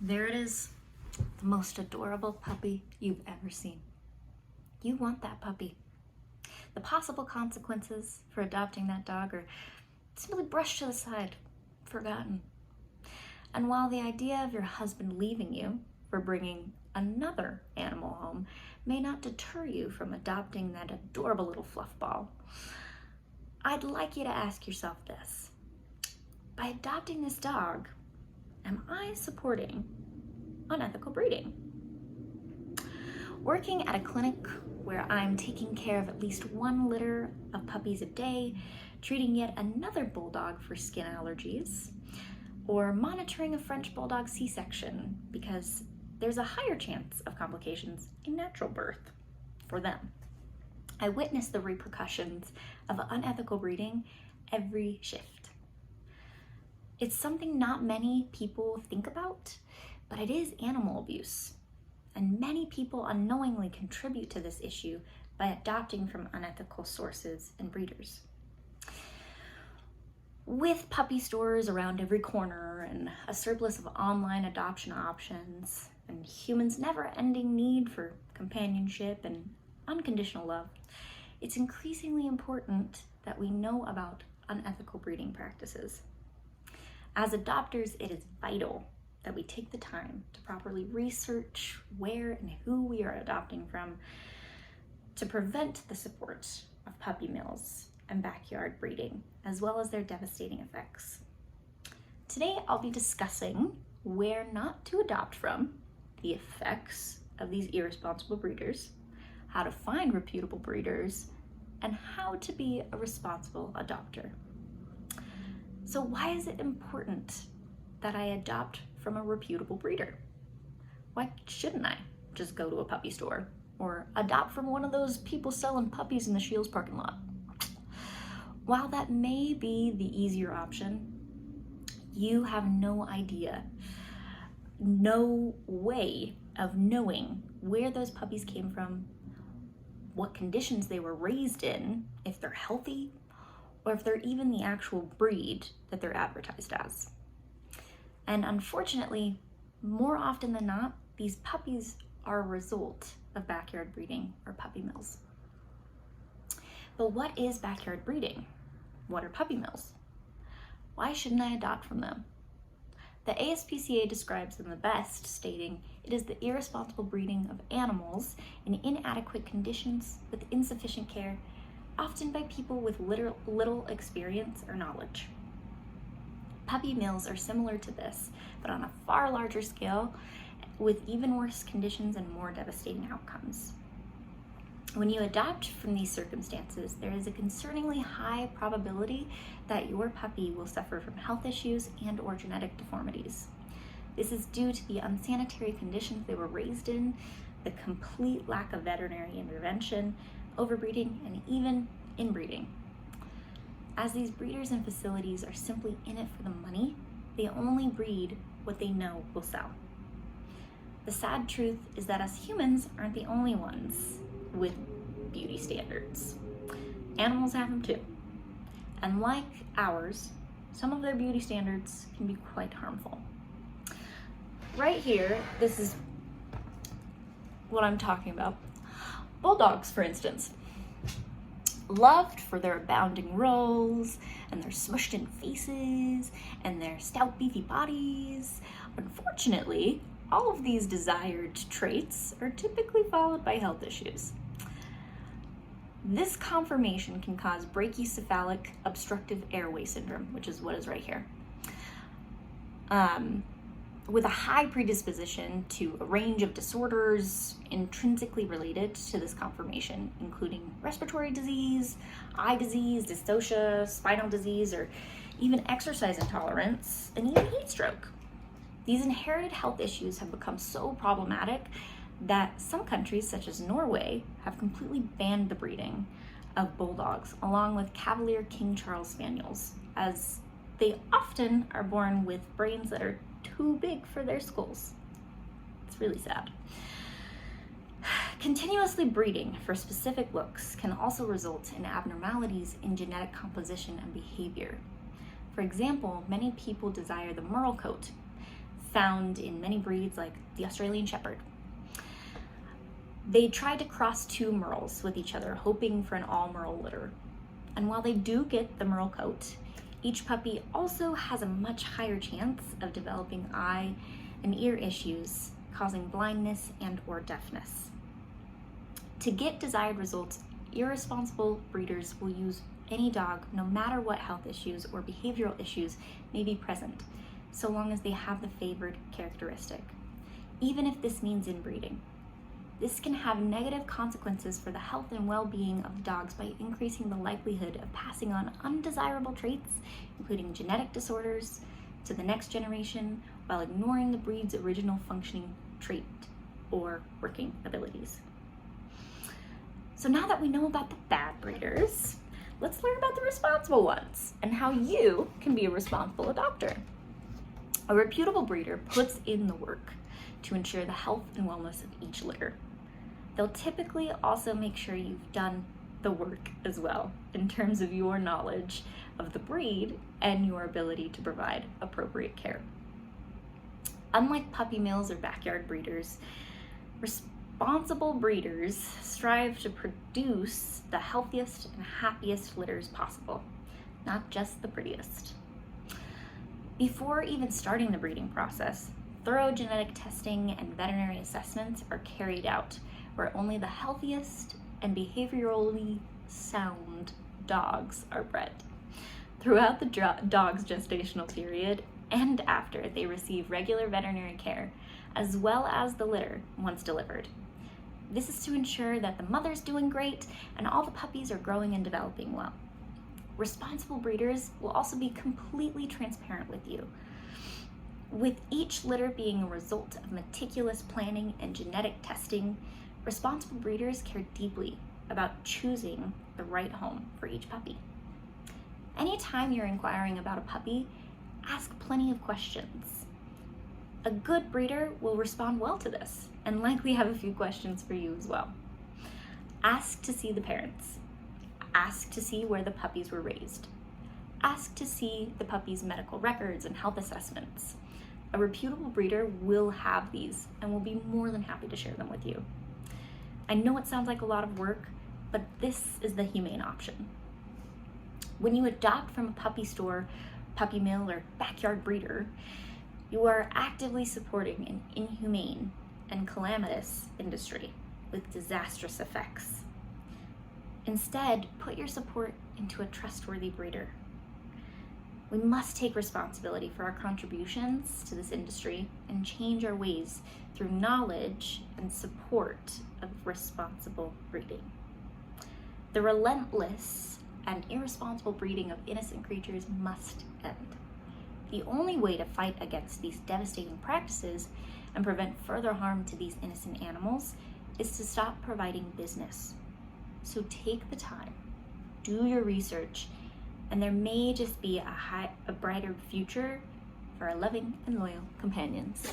There it is, the most adorable puppy you've ever seen. You want that puppy. The possible consequences for adopting that dog are simply brushed to the side, forgotten. And while the idea of your husband leaving you for bringing another animal home may not deter you from adopting that adorable little fluff ball, I'd like you to ask yourself this. By adopting this dog, am I supporting unethical breeding? Working at a clinic where I'm taking care of at least one litter of puppies a day, treating yet another bulldog for skin allergies, or monitoring a French bulldog C-section because there's a higher chance of complications in natural birth for them, I witness the repercussions of unethical breeding every shift. It's something not many people think about, but it is animal abuse. And many people unknowingly contribute to this issue by adopting from unethical sources and breeders. With puppy stores around every corner and a surplus of online adoption options and humans' never-ending need for companionship and unconditional love, it's increasingly important that we know about unethical breeding practices. As adopters, it is vital that we take the time to properly research where and who we are adopting from to prevent the support of puppy mills and backyard breeding, as well as their devastating effects. Today, I'll be discussing where not to adopt from, the effects of these irresponsible breeders, how to find reputable breeders, and how to be a responsible adopter. So why is it important that I adopt from a reputable breeder? Why shouldn't I just go to a puppy store or adopt from one of those people selling puppies in the Shields parking lot? While that may be the easier option, you have no idea, no way of knowing where those puppies came from, what conditions they were raised in, if they're healthy, or if they're even the actual breed that they're advertised as. And unfortunately, more often than not, these puppies are a result of backyard breeding or puppy mills. But what is backyard breeding? What are puppy mills? Why shouldn't I adopt from them? The ASPCA describes them the best, stating, "It is the irresponsible breeding of animals in inadequate conditions with insufficient care, often by people with little experience or knowledge." Puppy mills are similar to this, but on a far larger scale, with even worse conditions and more devastating outcomes. When you adopt from these circumstances, there is a concerningly high probability that your puppy will suffer from health issues and/or genetic deformities. This is due to the unsanitary conditions they were raised in, the complete lack of veterinary intervention, overbreeding, and even inbreeding. As these breeders and facilities are simply in it for the money, they only breed what they know will sell. The sad truth is that us humans aren't the only ones with beauty standards. Animals have them too. And like ours, some of their beauty standards can be quite harmful. Right here, this is what I'm talking about. Bulldogs, for instance. Loved for their abounding rolls and their smushed in faces and their stout beefy bodies. Unfortunately, all of these desired traits are typically followed by health issues. This conformation can cause brachycephalic obstructive airway syndrome, which is what is right here, with a high predisposition to a range of disorders intrinsically related to this conformation, including respiratory disease, eye disease, dystocia, spinal disease, or even exercise intolerance, and even heat stroke. These inherited health issues have become so problematic that some countries, such as Norway, have completely banned the breeding of bulldogs, along with Cavalier King Charles Spaniels, as they often are born with brains that are too big for their skulls. It's really sad. Continuously breeding for specific looks can also result in abnormalities in genetic composition and behavior. For example, many people desire the Merle coat, found in many breeds like the Australian Shepherd. They tried to cross two merles with each other, hoping for an all-merle litter. And while they do get the merle coat, each puppy also has a much higher chance of developing eye and ear issues, causing blindness and or deafness. To get desired results, irresponsible breeders will use any dog, no matter what health issues or behavioral issues may be present, so long as they have the favored characteristic, even if this means inbreeding. This can have negative consequences for the health and well-being of dogs by increasing the likelihood of passing on undesirable traits, including genetic disorders, to the next generation, while ignoring the breed's original functioning trait or working abilities. So now that we know about the bad breeders, let's learn about the responsible ones and how you can be a responsible adopter. A reputable breeder puts in the work to ensure the health and wellness of each litter. They'll typically also make sure you've done the work as well in terms of your knowledge of the breed and your ability to provide appropriate care. Unlike puppy mills or backyard breeders, responsible breeders strive to produce the healthiest and happiest litters possible, not just the prettiest. Before even starting the breeding process, thorough genetic testing and veterinary assessments are carried out, where only the healthiest and behaviorally sound dogs are bred. Throughout the dog's gestational period and after, they receive regular veterinary care, as well as the litter once delivered. This is to ensure that the mother's doing great and all the puppies are growing and developing well. Responsible breeders will also be completely transparent with you. With each litter being a result of meticulous planning and genetic testing, responsible breeders care deeply about choosing the right home for each puppy. Anytime you're inquiring about a puppy, ask plenty of questions. A good breeder will respond well to this and likely have a few questions for you as well. Ask to see the parents. Ask to see where the puppies were raised. Ask to see the puppy's medical records and health assessments. A reputable breeder will have these and will be more than happy to share them with you. I know it sounds like a lot of work, but this is the humane option. When you adopt from a puppy store, puppy mill, or backyard breeder, you are actively supporting an inhumane and calamitous industry with disastrous effects. Instead, put your support into a trustworthy breeder. We must take responsibility for our contributions to this industry and change our ways through knowledge and support of responsible breeding. The relentless and irresponsible breeding of innocent creatures must end. The only way to fight against these devastating practices and prevent further harm to these innocent animals is to stop providing business. So take the time, do your research, and there may just be a brighter future for our loving and loyal companions.